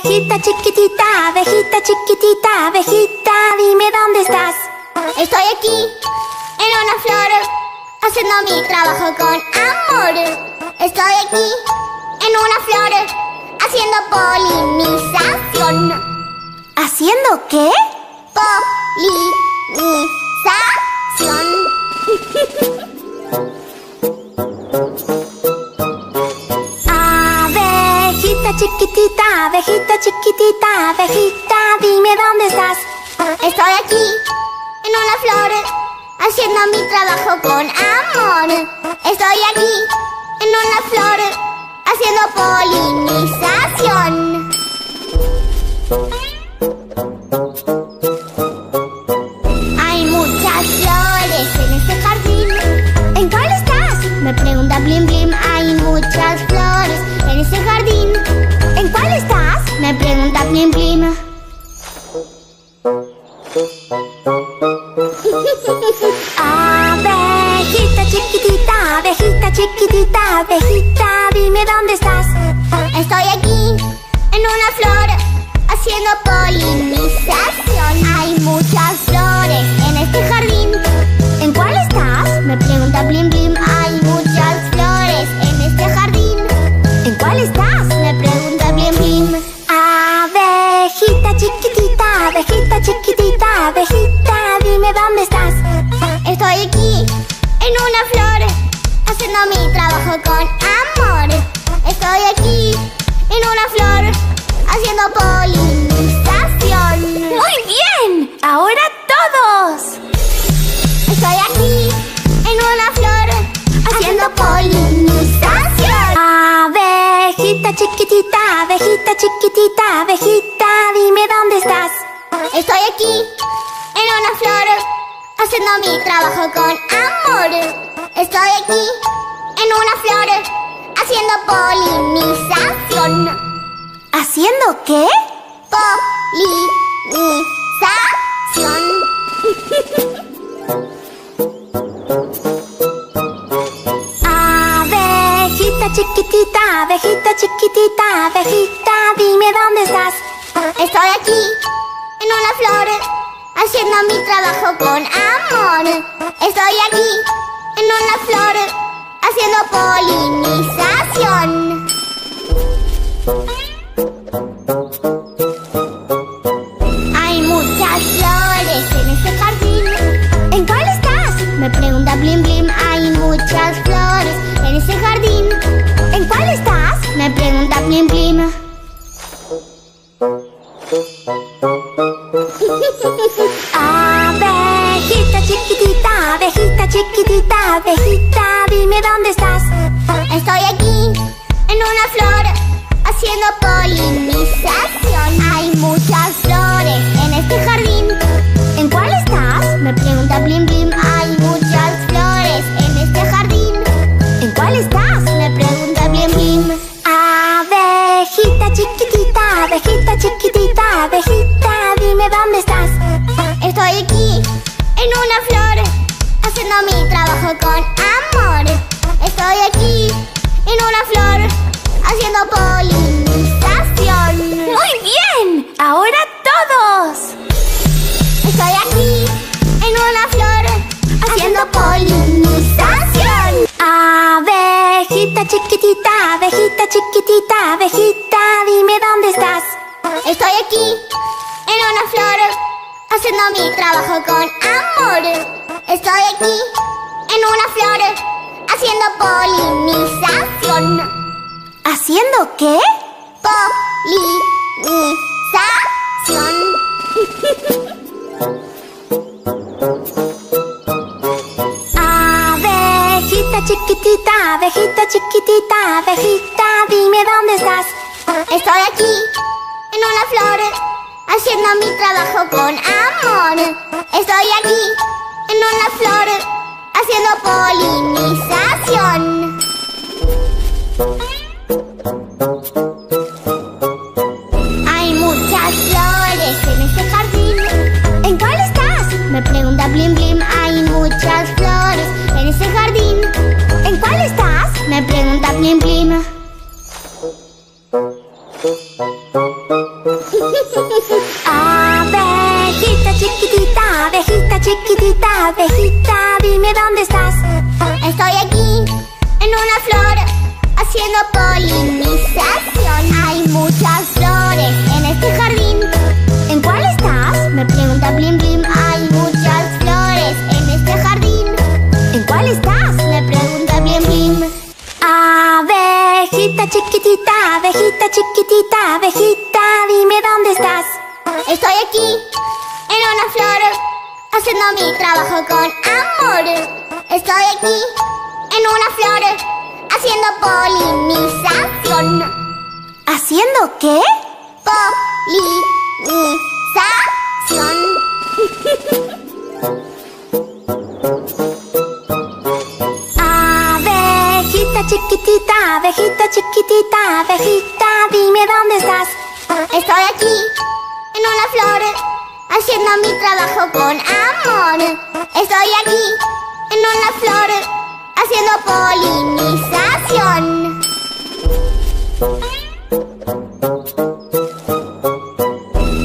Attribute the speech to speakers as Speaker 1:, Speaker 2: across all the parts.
Speaker 1: abejita chiquitita, abejita, dime dónde estás.
Speaker 2: Estoy aquí, en una flor, haciendo mi trabajo con amor. Estoy aquí, en una flor, haciendo polinización.
Speaker 1: ¿Haciendo qué?
Speaker 2: Polinización.
Speaker 1: Abejita chiquitita, abejita, dime dónde estás.
Speaker 2: Estoy aquí, en una flor, haciendo mi trabajo con amor. Estoy aquí, en una flor, haciendo polinización. Hay muchas flores en este jardín.
Speaker 1: ¿En cuál estás?
Speaker 2: Me pregunta Blim Blim. Hay muchas flores en este jardín.
Speaker 1: ¿En cuál estás?
Speaker 2: Me pregunta Blim Blim.
Speaker 1: Abejita chiquitita, abejita, dime dónde estás.
Speaker 2: Estoy aquí, en una flor, haciendo polinización. Hay muchas flores en este jardín.
Speaker 1: ¿En cuál estás?
Speaker 2: Me pregunta Blim Blim. Hay muchas flores en este jardín.
Speaker 1: ¿En cuál estás?
Speaker 2: Me pregunta Blim Blim.
Speaker 1: Abejita chiquitita, abejita, dime dónde estás.
Speaker 2: Estoy aquí, en una flor, haciendo mi trabajo con amor. Estoy aquí, en una flor, haciendo polinización.
Speaker 1: ¡Muy bien! ¡Ahora todos!
Speaker 2: Estoy aquí, en una flor, haciendo polinización.
Speaker 1: Abejita chiquitita, abejita, dime dónde estás.
Speaker 2: Estoy aquí, en una flor, haciendo mi trabajo con amor. Estoy aquí, en una flor, haciendo polinización.
Speaker 1: ¿Haciendo qué?
Speaker 2: Polinización.
Speaker 1: Abejita chiquitita, abejita, dime dónde estás.
Speaker 2: Estoy aquí, en una flor, haciendo mi trabajo con amor. Estoy aquí, en una flor, haciendo polinización. Hay muchas flores en este jardín.
Speaker 1: ¿En cuál estás?
Speaker 2: Me pregunta Blim Blim. Hay muchas flores en este jardín.
Speaker 1: ¿En cuál estás?
Speaker 2: Me pregunta Blim Blim.
Speaker 1: Abejita chiquitita, abejita, dime dónde estás.
Speaker 2: Estoy aquí, en una flor, haciendo polinización. Hay muchas flores en este jardín.
Speaker 1: ¿En cuál estás?
Speaker 2: Me pregunta Blim Blim. Hay muchas flores en este jardín.
Speaker 1: ¿En cuál estás?
Speaker 2: Me pregunta Blim Blim.
Speaker 1: Abejita chiquitita, abejita, dime dónde estás.
Speaker 2: Estoy aquí, en una flor, haciendo mi trabajo con amor. Estoy aquí, en una flor, haciendo polinización.
Speaker 1: ¡Muy bien! ¡Ahora todos!
Speaker 2: Estoy aquí, en una flor, haciendo polinización.
Speaker 1: Abejita chiquitita, abejita, dime dónde estás.
Speaker 2: Estoy aquí, en una flor, haciendo mi trabajo con amor. Estoy aquí, en una flor, haciendo polinización.
Speaker 1: ¿Haciendo qué?
Speaker 2: Polinización.
Speaker 1: Abejita chiquitita, abejita, dime dónde estás.
Speaker 2: Estoy aquí, en una flor, haciendo mi trabajo con amor. Estoy aquí, en una flor, haciendo polinización. Hay muchas flores en este jardín.
Speaker 1: ¿En cuál estás?
Speaker 2: Me pregunta Blim Blim. Hay muchas flores en este jardín.
Speaker 1: ¿En cuál estás?
Speaker 2: Me pregunta Blim Blim. polinización. Hay muchas flores en este jardín.
Speaker 1: ¿En cuál estás?
Speaker 2: Me pregunta Blim Blim. Hay muchas flores en este jardín.
Speaker 1: ¿En cuál estás?
Speaker 2: Me pregunta Blim Blim.
Speaker 1: Abejita chiquitita, abejita chiquitita, abejita, dime dónde estás.
Speaker 2: Estoy aquí, en una flor, haciendo mi trabajo con amor. Estoy aquí, en una flor, haciendo polinización.
Speaker 1: ¿Haciendo qué?
Speaker 2: Polinización.
Speaker 1: Abejita chiquitita, abejita chiquitita, abejita, dime dónde estás.
Speaker 2: Estoy aquí, en una flor, haciendo mi trabajo con amor. Estoy aquí, en una flor, haciendo polinización.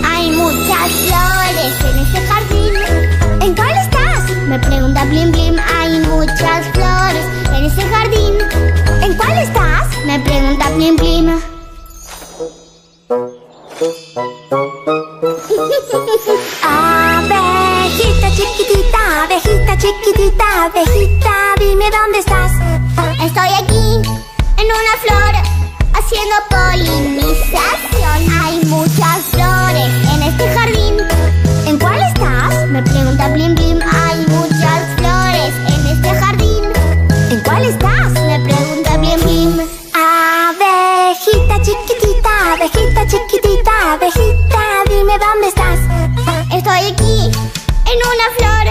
Speaker 2: Hay muchas flores en este jardín.
Speaker 1: ¿En cuál estás?
Speaker 2: Me pregunta Blim Blim. Hay muchas flores en este jardín.
Speaker 1: ¿En cuál estás?
Speaker 2: Me pregunta Blim Blim.
Speaker 1: Abejita chiquitita, abejita chiquitita, abejita, dime dónde estás.
Speaker 2: Estoy aquí, en una flor, haciendo polinización. Hay muchas flores en este jardín.
Speaker 1: ¿En cuál estás?
Speaker 2: Me pregunta Blim Blim. Hay muchas flores en este jardín.
Speaker 1: ¿En cuál estás?
Speaker 2: Me pregunta Blim Blim.
Speaker 1: Abejita chiquitita, abejita chiquitita, abejita, dime dónde estás.
Speaker 2: Estoy aquí, en una flor,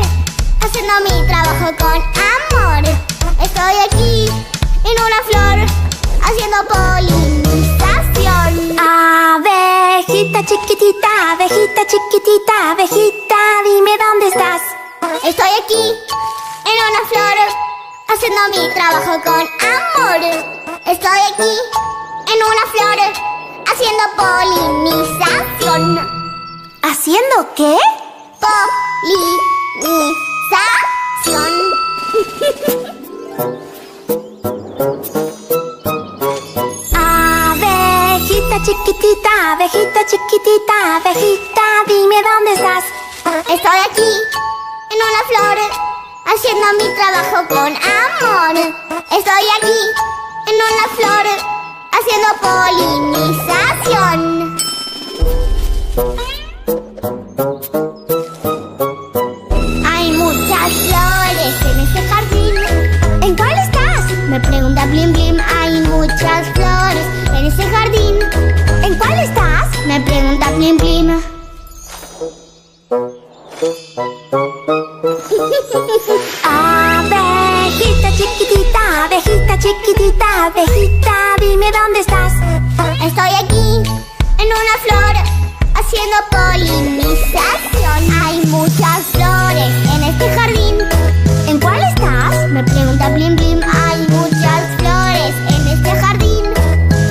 Speaker 2: haciendo mi trabajo con amor. Estoy aquí, en una flor, haciendo polinización.
Speaker 1: Abejita chiquitita, abejita chiquitita, abejita, dime dónde estás.
Speaker 2: Estoy aquí, en una flor, haciendo mi trabajo con amor. Estoy aquí, en una flor, haciendo polinización.
Speaker 1: ¿Haciendo qué?
Speaker 2: Polinización.
Speaker 1: Abejita chiquitita, abejita chiquitita, abejita, dime dónde estás.
Speaker 2: Estoy aquí, en una flor, haciendo mi trabajo con amor. Estoy aquí, en una flor, haciendo polinización. Hay muchas flores en este jardín.
Speaker 1: ¿En cuál estás?
Speaker 2: Me pregunta Blim Blim. Hay muchas flores en este jardín.
Speaker 1: ¿En cuál estás?
Speaker 2: Me pregunta Blim Blim.
Speaker 1: Abejita chiquitita, abejita chiquitita, abejita, dime dónde estás.
Speaker 2: Estoy aquí, en una flor, haciendo polinización. Hay muchas flores en este jardín.
Speaker 1: ¿En cuál estás?
Speaker 2: Me pregunta Blim Blim. Hay muchas flores en este jardín.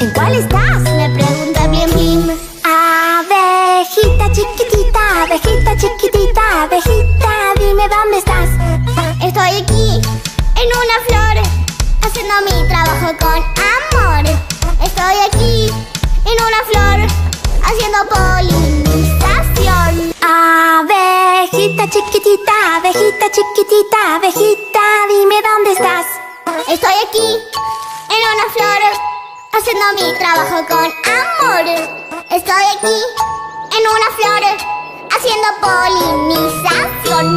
Speaker 1: ¿En cuál estás?
Speaker 2: Me pregunta Blim Blim.
Speaker 1: Abejita chiquitita, abejita chiquitita, abejita, dime dónde estás.
Speaker 2: Estoy aquí, en una flor, haciendo mi trabajo con amor. Estoy aquí, en una flor, haciendo polinización.
Speaker 1: Abejita chiquitita, abejita chiquitita, abejita, dime dónde estás.
Speaker 2: Estoy aquí, en una flor, haciendo mi trabajo con amor. Estoy aquí, en una flor, haciendo polinización.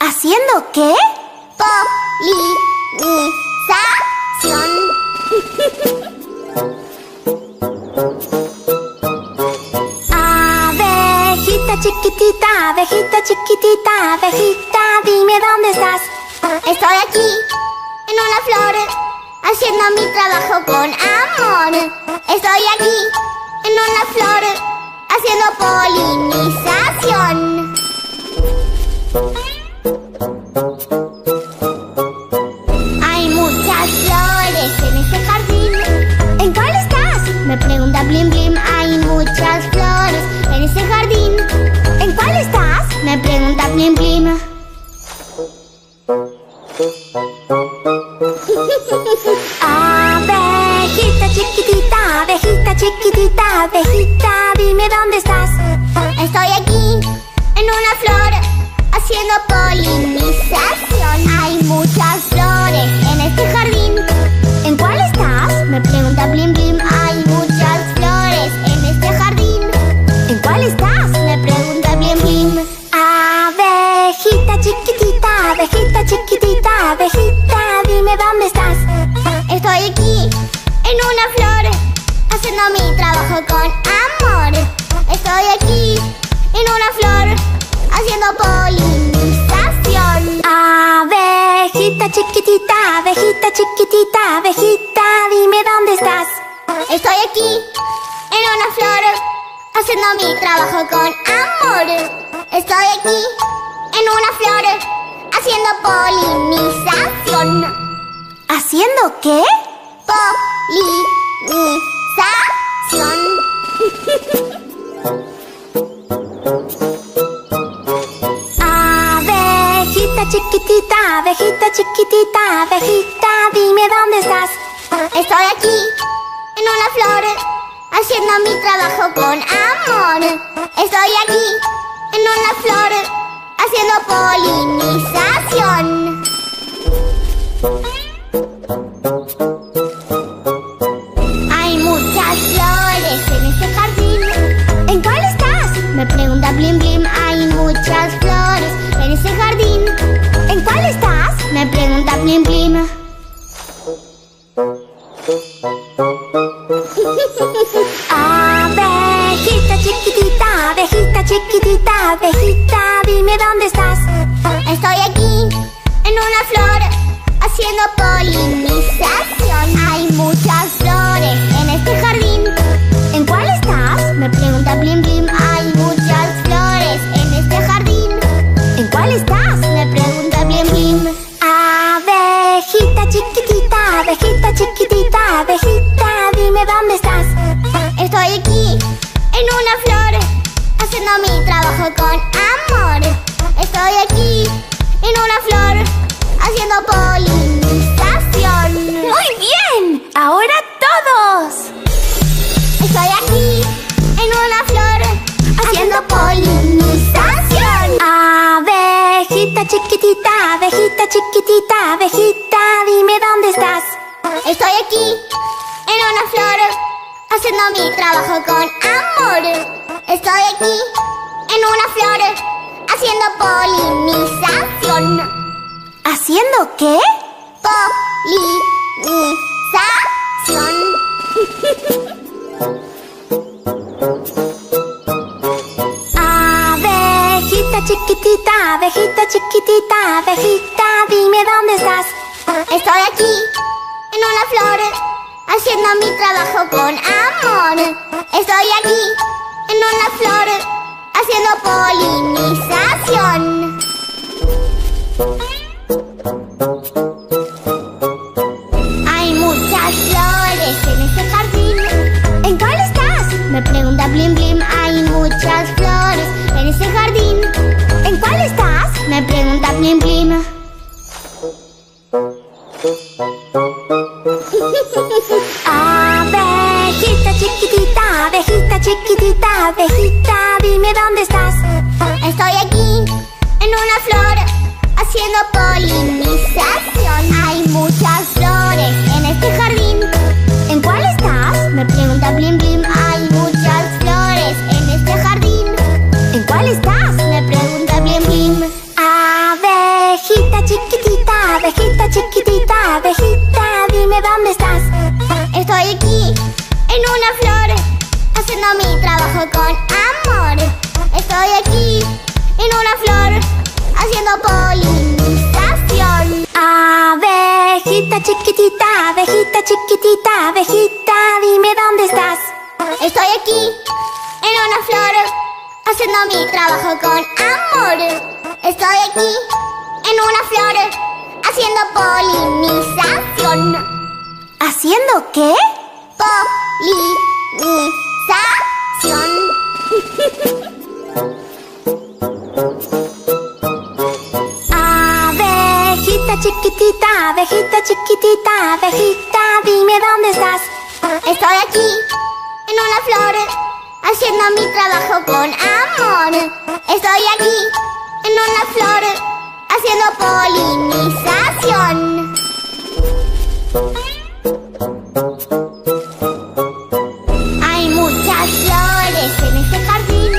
Speaker 1: ¿Haciendo qué?
Speaker 2: Polinización.
Speaker 1: Abejita chiquitita, abejita chiquitita, abejita, dime dónde estás.
Speaker 2: Estoy aquí, en una flor, haciendo mi trabajo con amor. Estoy aquí, en una flor, haciendo polinización. Hay muchas flores en este jardín.
Speaker 1: ¿En cuál estás?
Speaker 2: Me pregunta Blim Blim. Hay muchas flores en este jardín.
Speaker 1: ¿En cuál estás?
Speaker 2: Me pregunta Blim Blim.
Speaker 1: Abejita chiquitita, abejita, dime dónde estás.
Speaker 2: Estoy aquí, en una flor, haciendo polinización. Hay muchas flores en este jardín.
Speaker 1: ¿En cuál estás?
Speaker 2: Me pregunta Blim Blim. Hay muchas flores en este jardín.
Speaker 1: ¿En cuál estás?
Speaker 2: Me pregunta Blim Blim.
Speaker 1: Abejita chiquitita, abejita chiquitita, abejita, dime dónde estás.
Speaker 2: Estoy aquí, en una flor, haciendo mi trabajo con amor. Estoy aquí, en una flor, haciendo polinización.
Speaker 1: Abejita chiquitita, abejita chiquitita, abejita, dime dónde estás.
Speaker 2: Estoy aquí, en una flor, haciendo mi trabajo con amor. Estoy aquí, en una flor, haciendo polinización.
Speaker 1: ¿Haciendo qué?
Speaker 2: Polinización.
Speaker 1: Abejita chiquitita, abejita chiquitita, abejita, dime dónde estás.
Speaker 2: Estoy aquí, en una flor, haciendo mi trabajo con amor. Estoy aquí, en una flor, haciendo polinización. Hay muchas flores en este jardín.
Speaker 1: ¿En cuál estás?
Speaker 2: Me pregunta Blim Blim. Hay muchas flores en este jardín.
Speaker 1: ¿En cuál estás?
Speaker 2: Me pregunta Blim Blim.
Speaker 1: Abejita chiquitita, abejita chiquitita, abejita, dime dónde estás.
Speaker 2: Estoy aquí, en una flor, haciendo polinización. Hay muchas flores en este jardín.
Speaker 1: ¿En cuál estás?
Speaker 2: Me pregunta Blim Blim. Hay muchas flores en este jardín.
Speaker 1: ¿En cuál estás?
Speaker 2: Me pregunta Blim Blim.
Speaker 1: Abejita chiquitita, abejita chiquitita, abejita, dime dónde estás.
Speaker 2: Estoy aquí, en una flor, haciendo mi trabajo con amor. Estoy aquí, en una flor, haciendo polinización.
Speaker 1: ¡Muy bien! ¡Ahora todos!
Speaker 2: Estoy aquí, en una flor, haciendo polinización.
Speaker 1: Abejita chiquitita, abejita chiquitita, abejita, dime dónde estás.
Speaker 2: Estoy aquí, en una flor, haciendo mi trabajo con amor. Estoy aquí, en una flor, haciendo polinización.
Speaker 1: ¿Haciendo qué?
Speaker 2: Polinización.
Speaker 1: Abejita chiquitita, abejita chiquitita, abejita, dime dónde estás.
Speaker 2: Estoy aquí, en una flor, haciendo mi trabajo con amor. Estoy aquí, en una flor, haciendo polinización. Hay muchas flores en este jardín.
Speaker 1: ¿En cuál estás?
Speaker 2: Me pregunta Blim Blim. Hay muchas flores en este jardín.
Speaker 1: ¿En cuál estás?
Speaker 2: Me pregunta Blim Blim.
Speaker 1: Abejita chiquitita, abejita chiquitita, abejita, dime dónde estás.
Speaker 2: Estoy aquí, en una flor, haciendo polinización. Hay muchas flores en este jardín.
Speaker 1: ¿En cuál estás?
Speaker 2: Me pregunta Blim Blim. Hay muchas flores en este jardín.
Speaker 1: ¿En cuál estás?
Speaker 2: Me pregunta Blim Blim.
Speaker 1: Abejita chiquitita, abejita chiquitita, abejita, dime dónde estás.
Speaker 2: Estoy aquí, en una flor, haciendo mi trabajo con amor. Estoy aquí, en una flor, haciendo polinización.
Speaker 1: Abejita chiquitita, abejita chiquitita, abejita, dime dónde estás.
Speaker 2: Estoy aquí, en una flor, haciendo mi trabajo con amor. Estoy aquí, en una flor, haciendo polinización.
Speaker 1: ¿Haciendo qué?
Speaker 2: Polinización.
Speaker 1: Abejita chiquitita, abejita chiquitita, abejita, dime dónde estás.
Speaker 2: Estoy aquí, en una flor, haciendo mi trabajo con amor. Estoy aquí, en una flor, haciendo polinización. Hay muchas flores en este jardín.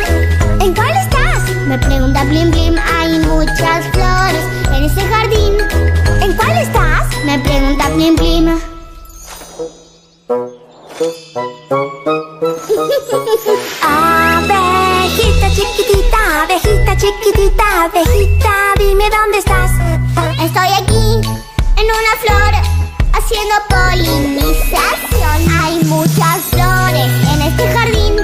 Speaker 1: ¿En cuál estás?
Speaker 2: Me pregunta Blim Blim. Hay muchas flores en este jardín.
Speaker 1: ¿En cuál estás?
Speaker 2: Me pregunta Blim Blim.
Speaker 1: Abejita chiquitita, abejita chiquitita, abejita, dime dónde estás.
Speaker 2: Estoy aquí, en una flor, haciendo polinización. Hay muchas flores en este jardín.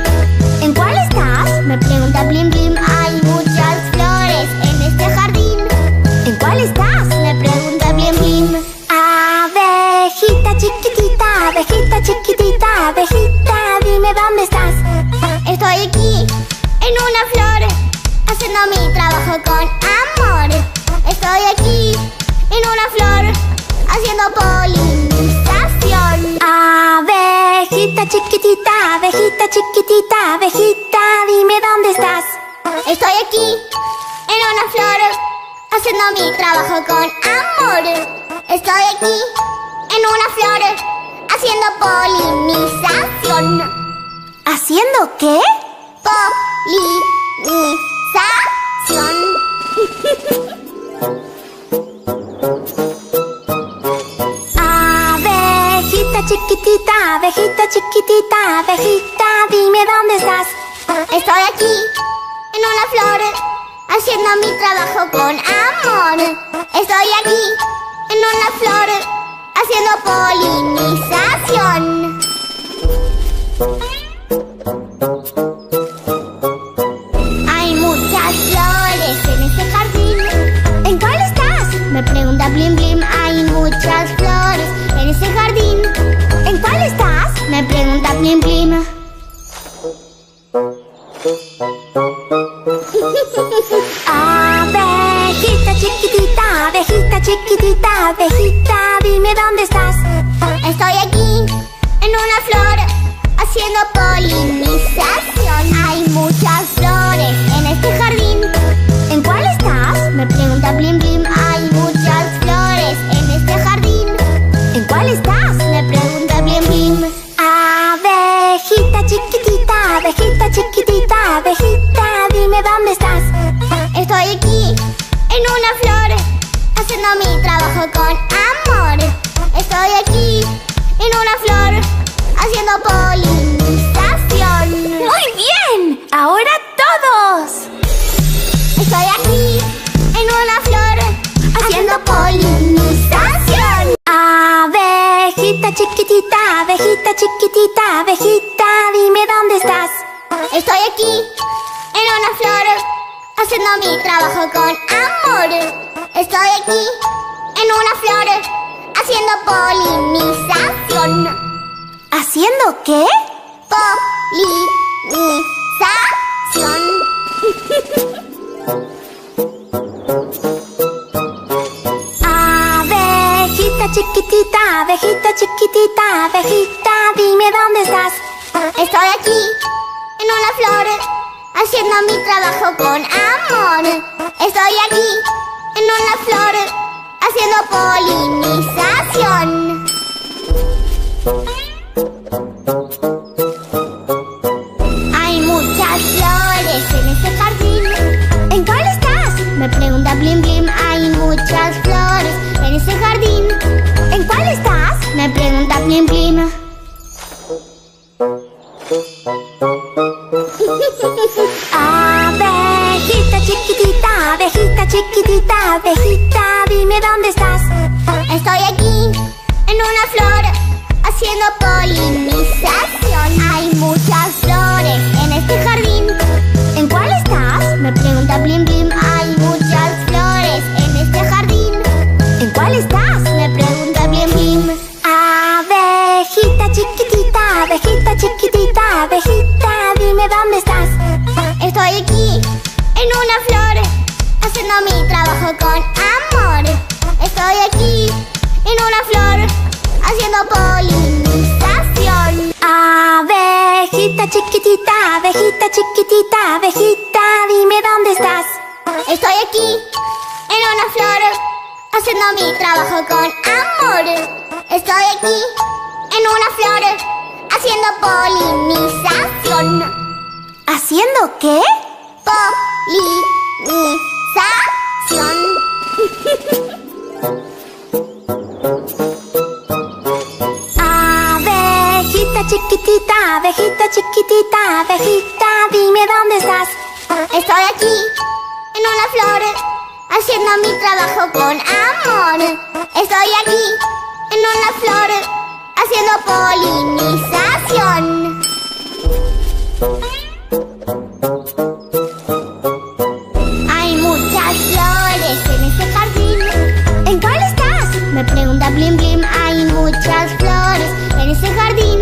Speaker 1: ¿En cuál estás?
Speaker 2: Me pregunta Blim Blim. Hay muchas flores en este jardín.
Speaker 1: ¿En cuál estás?
Speaker 2: Me pregunta Blim Blim.
Speaker 1: Abejita chiquitita, abejita chiquitita, abejita, dime dónde estás.
Speaker 2: Estoy aquí, en una flor, haciendo mi trabajo con amor. Estoy aquí, en una flor, haciendo polinización.
Speaker 1: Abejita chiquitita, abejita chiquitita, abejita, dime dónde estás.
Speaker 2: Estoy aquí, en una flor, haciendo mi trabajo con amor. Estoy aquí, en una flor, haciendo polinización.
Speaker 1: ¿Haciendo qué?
Speaker 2: Polinización.
Speaker 1: Abejita chiquitita, abejita chiquitita, abejita, dime dónde estás.
Speaker 2: Estoy aquí, en una flor, haciendo mi trabajo con amor. Estoy aquí, en una flor, haciendo polinización. Hay muchas flores en este jardín.
Speaker 1: ¿En cuál estás?
Speaker 2: Me pregunta Blim Blim. Hay muchas flores en este jardín.
Speaker 1: ¿En cuál estás?
Speaker 2: Me pregunta Blim Blim.
Speaker 1: Abejita chiquitita, abejita chiquitita, abejita, dime dónde estás.
Speaker 2: Estoy aquí, en una flor, haciendo polinización. Hay muchas flores en este jardín.
Speaker 1: ¿En cuál estás?
Speaker 2: Me pregunta Blim Blim. Hay muchas flores en este jardín.
Speaker 1: ¿En cuál estás?
Speaker 2: Me pregunta Blim Blim.
Speaker 1: Abejita chiquitita, abejita chiquitita, abejita, dime dónde estás.
Speaker 2: Estoy aquí, en una flor, haciendo mi trabajo con amor. Estoy aquí, en una flor, haciendo polinización.
Speaker 1: ¡Muy bien! ¡Ahora todos!
Speaker 2: Estoy aquí, en una flor, haciendo polinización.
Speaker 1: Abejita chiquitita, abejita chiquitita, abejita, dime dónde estás.
Speaker 2: Estoy aquí, en una flor, haciendo mi trabajo con amor. Estoy aquí, en una flor, haciendo polinización.
Speaker 1: ¿Haciendo qué?
Speaker 2: Polinización.
Speaker 1: Abejita chiquitita, abejita chiquitita, abejita, dime dónde estás.
Speaker 2: Estoy aquí, en una flor, haciendo mi trabajo con amor. Estoy aquí, en una flor, haciendo polinización. Hay muchas flores en este jardín.
Speaker 1: ¿En cuál estás?
Speaker 2: Me pregunta Blim Blim. Hay muchas flores en este jardín.
Speaker 1: ¿En cuál estás?
Speaker 2: Me pregunta Blim Blim.
Speaker 1: Abejita chiquitita, abejita chiquitita, abejita, dime dónde estás.
Speaker 2: Estoy aquí, en una flor, haciendo polinización. Hay muchas flores en este jardín.
Speaker 1: ¿En cuál estás?
Speaker 2: Me pregunta Blim Blim. Hay muchas flores en este jardín.
Speaker 1: ¿En cuál estás?
Speaker 2: Me pregunta Blim Blim.
Speaker 1: Abejita chiquitita, abejita chiquitita, abejita, dime dónde estás.
Speaker 2: Estoy aquí, en una flor, haciendo mi trabajo con amor. Estoy aquí, en una flor, haciendo polinización.
Speaker 1: Abejita abejita chiquitita, abejita, dime dónde estás.
Speaker 2: Estoy aquí, en una flor, haciendo mi trabajo con amor. Estoy aquí, en una flor, haciendo polinización.
Speaker 1: ¿Haciendo qué?
Speaker 2: Polinización.
Speaker 1: Abejita chiquitita, abejita, dime dónde estás.
Speaker 2: Estoy aquí, en una flor, haciendo mi trabajo con amor. Estoy aquí, en una flor, haciendo polinización. Hay muchas flores en este jardín.
Speaker 1: ¿En cuál estás?
Speaker 2: Me pregunta Blim Blim. Hay muchas flores en este jardín.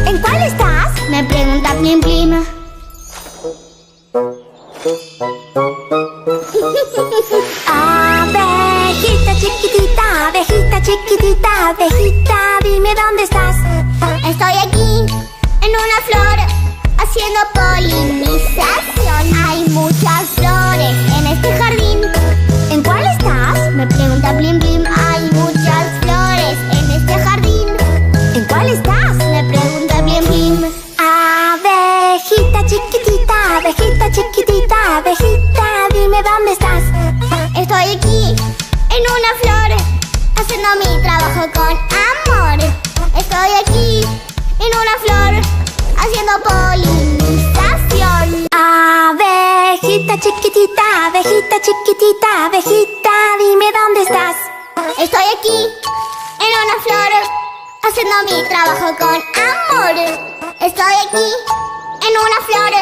Speaker 1: ¿En cuál estás?
Speaker 2: Me pregunta Blim Blim.
Speaker 1: Abejita chiquitita, abejita, dime dónde estás.
Speaker 2: Estoy aquí, en una flor, haciendo polinización. Hay muchas flores en este jardín.
Speaker 1: ¿En cuál estás?
Speaker 2: Me pregunta Blim Blim. Hay muchas flores en este jardín.
Speaker 1: ¿En cuál estás?
Speaker 2: Me pregunta Blim Blim.
Speaker 1: Abejita chiquitita, abejita, dime dónde estás.
Speaker 2: Estoy aquí, en una flor, haciendo mi trabajo con amor. Estoy aquí, en una flor, haciendo polinización.
Speaker 1: Abejita chiquitita, abejita, dime dónde estás.
Speaker 2: Estoy aquí, en una flor, haciendo mi trabajo con amor. Estoy aquí, en una flor,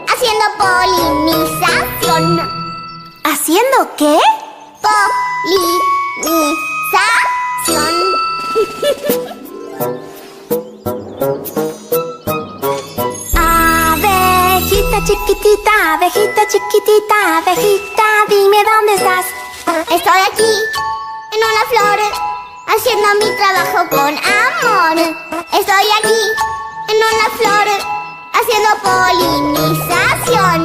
Speaker 2: haciendo polinización.
Speaker 1: ¿Haciendo qué?
Speaker 2: Polinización.
Speaker 1: Abejita chiquitita, abejita, dime dónde estás.
Speaker 2: Estoy aquí, en una flor, haciendo mi trabajo con amor. Estoy aquí, en una flor, haciendo polinización.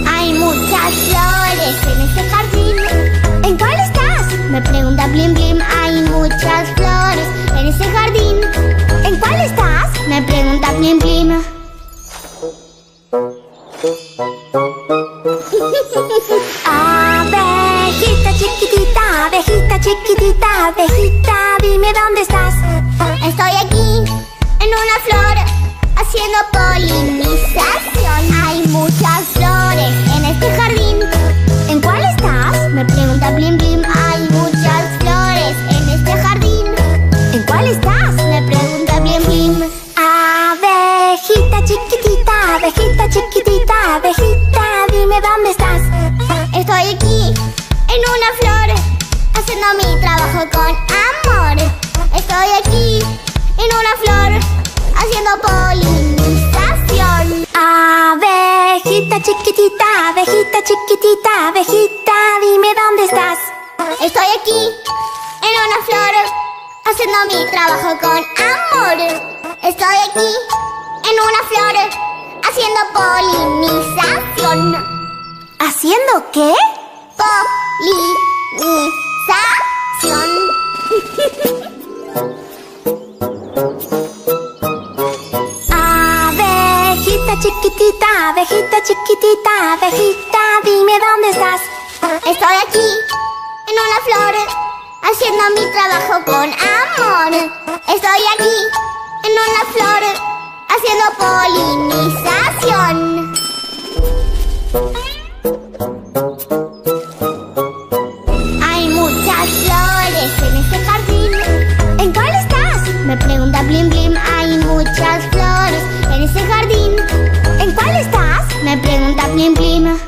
Speaker 2: Hay muchas flores en este jardín.
Speaker 1: ¿En cuál estás?
Speaker 2: Me pregunta Blim Blim. Hay muchas flores en este jardín.
Speaker 1: ¿En cuál estás?
Speaker 2: Me pregunta Blim Blim.
Speaker 1: Abejita chiquitita, abejita, dime dónde estás.
Speaker 2: Estoy aquí, en una flor, haciendo polinización. Hay muchas flores en este jardín.
Speaker 1: ¿En cuál estás?
Speaker 2: Me pregunta Blim Blim. Hay muchas flores en este jardín.
Speaker 1: ¿En cuál estás?
Speaker 2: Me pregunta Blim Blim.
Speaker 1: Abejita chiquitita, abejita, dime dónde estás.
Speaker 2: Estoy aquí, en una flor, haciendo mi trabajo con amor. Estoy aquí, en una flor, haciendo polinización.
Speaker 1: Abejita chiquitita, abejita, dime dónde estás.
Speaker 2: Estoy aquí, en una flor, haciendo mi trabajo con amor. Estoy aquí, en una flor, haciendo polinización.
Speaker 1: ¿Haciendo qué?
Speaker 2: Polinización.
Speaker 1: Abejita chiquitita, abejita, dime dónde estás.
Speaker 2: Estoy aquí, en una flor, haciendo mi trabajo con amor. Estoy aquí, en una flor, haciendo polinización. Hay muchas flores en este jardín.
Speaker 1: ¿En cuál estás?
Speaker 2: Me pregunta Blim Blim. Hay muchas flores en este jardín.
Speaker 1: ¿En cuál estás?
Speaker 2: Me pregunta Blim Blim.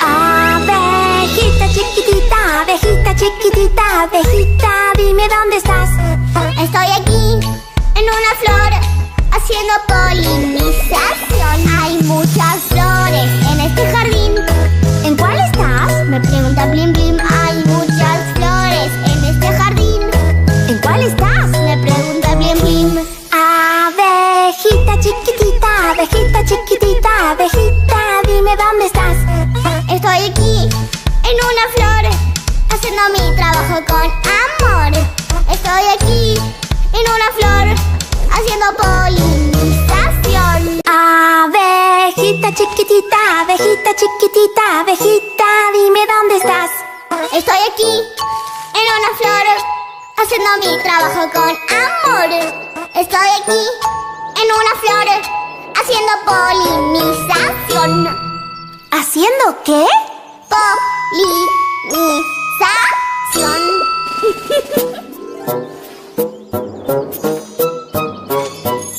Speaker 1: Abejita chiquitita, abejita, dime dónde estás.
Speaker 2: Estoy aquí, en una flor, haciendo polinización. Hay muchas flores en este jardín.
Speaker 1: ¿En cuál estás?
Speaker 2: Me pregunta Blim en una flor, haciendo mi trabajo con amor. Estoy aquí en una flor, haciendo polinización.
Speaker 1: Abejita chiquitita, abejita chiquitita, abejita, dime dónde estás.
Speaker 2: Estoy aquí en una flor, haciendo mi trabajo con amor. Estoy aquí en una flor, haciendo polinización.
Speaker 1: ¿Haciendo qué?
Speaker 2: Polinización.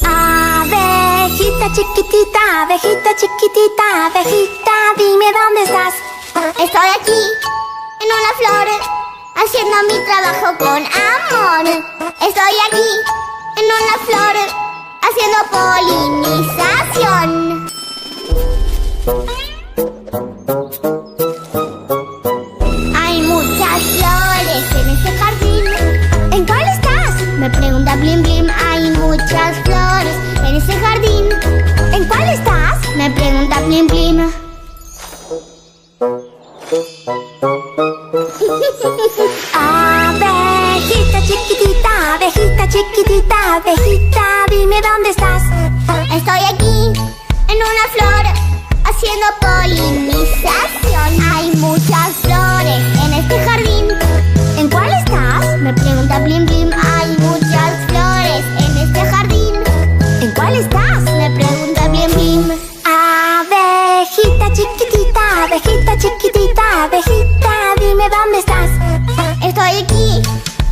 Speaker 1: Abejita chiquitita, abejita chiquitita, abejita, dime dónde estás.
Speaker 2: Estoy aquí en una flor, haciendo mi trabajo con amor. Estoy aquí en una flor, haciendo polinización. Hay muchas flores en este jardín.
Speaker 1: ¿En cuál estás?
Speaker 2: Me pregunta Blim Blim. Hay muchas flores en este jardín.
Speaker 1: ¿En cuál estás?
Speaker 2: Me pregunta Blim Blim.
Speaker 1: Abejita chiquitita, abejita chiquitita, abejita, dime dónde estás.
Speaker 2: Estoy aquí en una flor, haciendo polinización. Hay muchas flores en este jardín.
Speaker 1: ¿En cuál estás?
Speaker 2: Me pregunta Blim Blim. Hay muchas flores en este jardín.
Speaker 1: ¿En cuál estás?
Speaker 2: Me pregunta Blim Blim.
Speaker 1: Abejita chiquitita, abejita chiquitita, abejita, dime dónde estás.
Speaker 2: Estoy aquí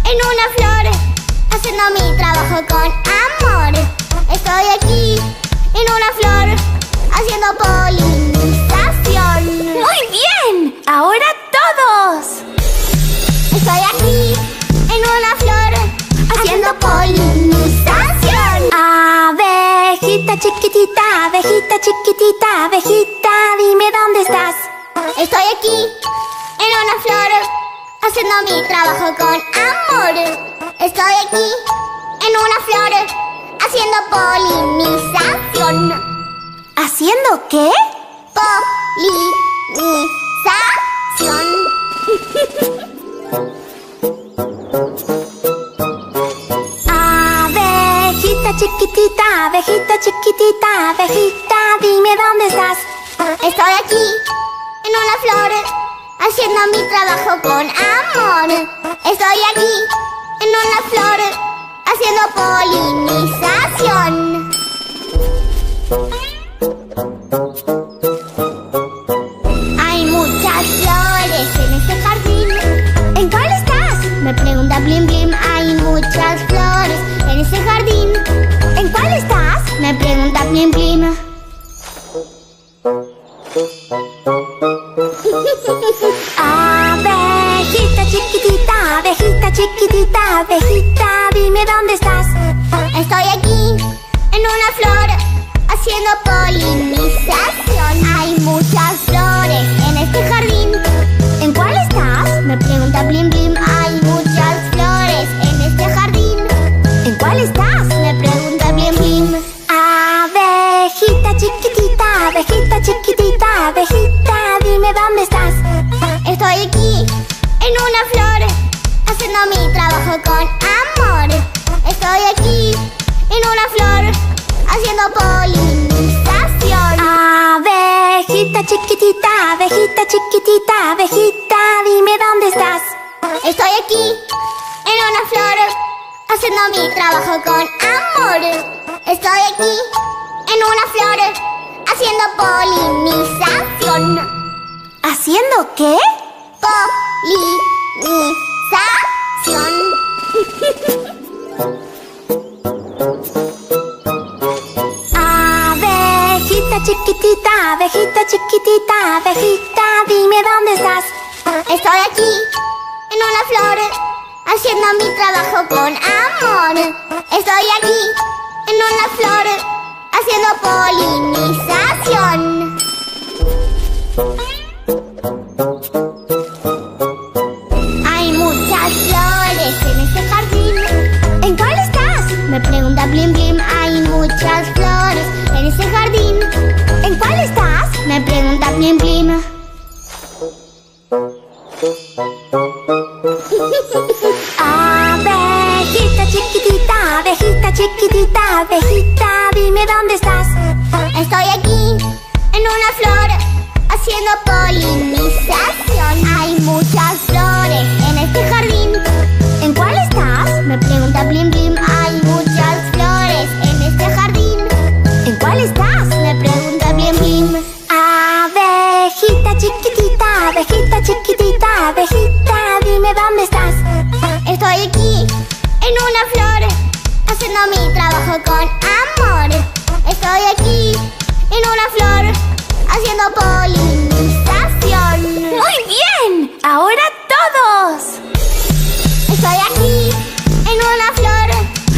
Speaker 2: en una flor, haciendo mi trabajo con amor. Estoy aquí en una flor, haciendo polinización.
Speaker 1: ¡Muy bien! ¡Ahora todos!
Speaker 2: Estoy aquí en una flor, haciendo polinización.
Speaker 1: Abejita chiquitita, abejita chiquitita, abejita, dime dónde estás.
Speaker 2: Estoy aquí en una flor, haciendo mi trabajo con amor. Estoy aquí en una flor, haciendo polinización.
Speaker 1: ¿Haciendo qué?
Speaker 2: Polinización.
Speaker 1: Abejita chiquitita, abejita chiquitita, abejita, dime dónde estás.
Speaker 2: Estoy aquí en una flor, haciendo mi trabajo con amor. Estoy aquí en una flor, haciendo polinización. Hay muchas flores en este jardín.
Speaker 1: ¿En cuál estás?
Speaker 2: Me pregunta Blim Blim. Hay muchas flores en este jardín.
Speaker 1: ¿En cuál estás?
Speaker 2: Me pregunta Blim Blim.
Speaker 1: Abejita chiquitita, abejita chiquitita, abejita, dime dónde estás.
Speaker 2: Estoy aquí en una flor, haciendo polinización. Hay muchas flores en este jardín.
Speaker 1: ¿En cuál estás?
Speaker 2: Me pregunta Blim Blim. Hay muchas flores en este jardín.
Speaker 1: ¿En cuál estás?
Speaker 2: Me pregunta Blim Blim.
Speaker 1: Abejita chiquitita, abejita chiquitita, abejita, dime dónde estás.
Speaker 2: Estoy aquí en una flor, haciendo mi trabajo con amor. Estoy aquí en una flor, haciendo polinización.
Speaker 1: Abejita chiquitita, abejita chiquitita, abejita, dime dónde estás.
Speaker 2: Estoy aquí en una flor, haciendo mi trabajo con amor. Estoy aquí en una flor, haciendo polinización.
Speaker 1: ¿Haciendo qué?
Speaker 2: Polinización.
Speaker 1: Abejita chiquitita, abejita chiquitita, abejita, dime dónde estás.
Speaker 2: Estoy aquí en una flor, haciendo mi trabajo con amor. Estoy aquí en una flor, haciendo polinización. Hay muchas flores en este jardín.
Speaker 1: ¿En cuál estás?
Speaker 2: Me pregunta Blim Blim. Hay muchas flores en este jardín.
Speaker 1: ¿En cuál estás?
Speaker 2: Me pregunta Blim Blim.
Speaker 1: Abejita chiquitita, abejita chiquitita, abejita, dime dónde estás.
Speaker 2: Estoy aquí, en una flor, haciendo polinización. Hay muchas flores en este jardín.
Speaker 1: ¿En cuál estás?
Speaker 2: Me pregunta Blim Blim. Hay muchas flores en este jardín.
Speaker 1: ¿En cuál estás?
Speaker 2: Me pregunta Blim Blim.
Speaker 1: Abejita chiquitita, abejita chiquitita, abejita, dime dónde estás.
Speaker 2: Estoy aquí, en una flor, haciendo mi trabajo con amor. Estoy aquí, en una flor, haciendo polinización.
Speaker 1: ¡Muy bien! ¡Ahora todos!
Speaker 2: Estoy aquí, en una flor,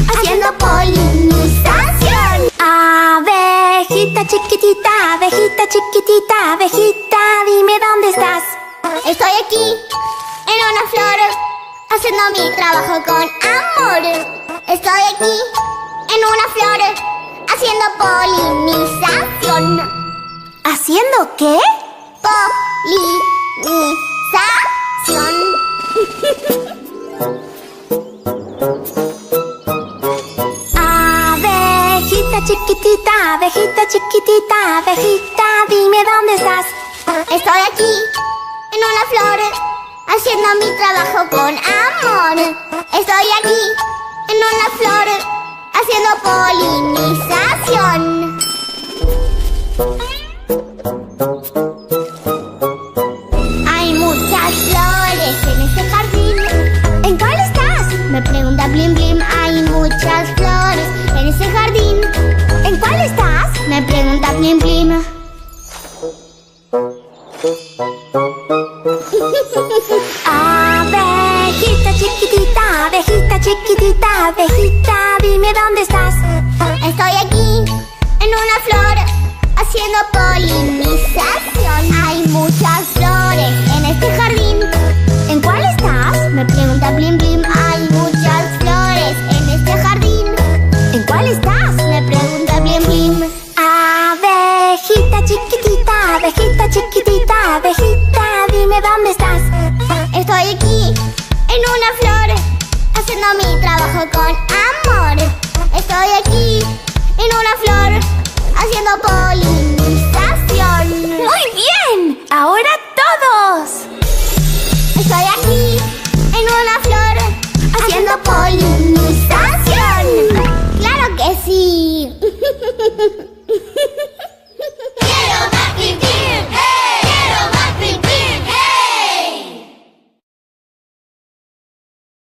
Speaker 2: haciendo polinización.
Speaker 1: Abejita chiquitita, abejita chiquitita, abejita, dime dónde estás.
Speaker 2: Estoy aquí, en una flor, haciendo mi trabajo con amor. Estoy aquí, en una flor, haciendo polinización.
Speaker 1: ¿Haciendo qué?
Speaker 2: Polinización.
Speaker 1: Abejita chiquitita, abejita chiquitita, abejita, dime dónde estás.
Speaker 2: Estoy aquí, en una flor, haciendo mi trabajo con amor. Estoy aquí, en una flor, haciendo polinización. Hay muchas flores en este jardín.
Speaker 1: ¿En cuál estás?
Speaker 2: Me pregunta Blim Blim. Hay muchas flores en este jardín.
Speaker 1: ¿En cuál estás?
Speaker 2: Me pregunta Blim Blim.
Speaker 1: Abejita chiquitita, abejita chiquitita, abejita, dime dónde estás.
Speaker 2: Estoy aquí, en una flor, haciendo polinización. Hay muchas flores en este jardín.
Speaker 1: ¿En cuál estás?
Speaker 2: Me pregunta Blim Blim. Hay muchas flores en este jardín.
Speaker 1: ¿En cuál estás?
Speaker 2: Me pregunta Blim Blim.
Speaker 1: Abejita chiquitita, abejita chiquitita, abejita, dime dónde estás.
Speaker 2: Estoy aquí, en una flor, haciendo mi trabajo con amor. Estoy aquí, en una flor, haciendo polinización.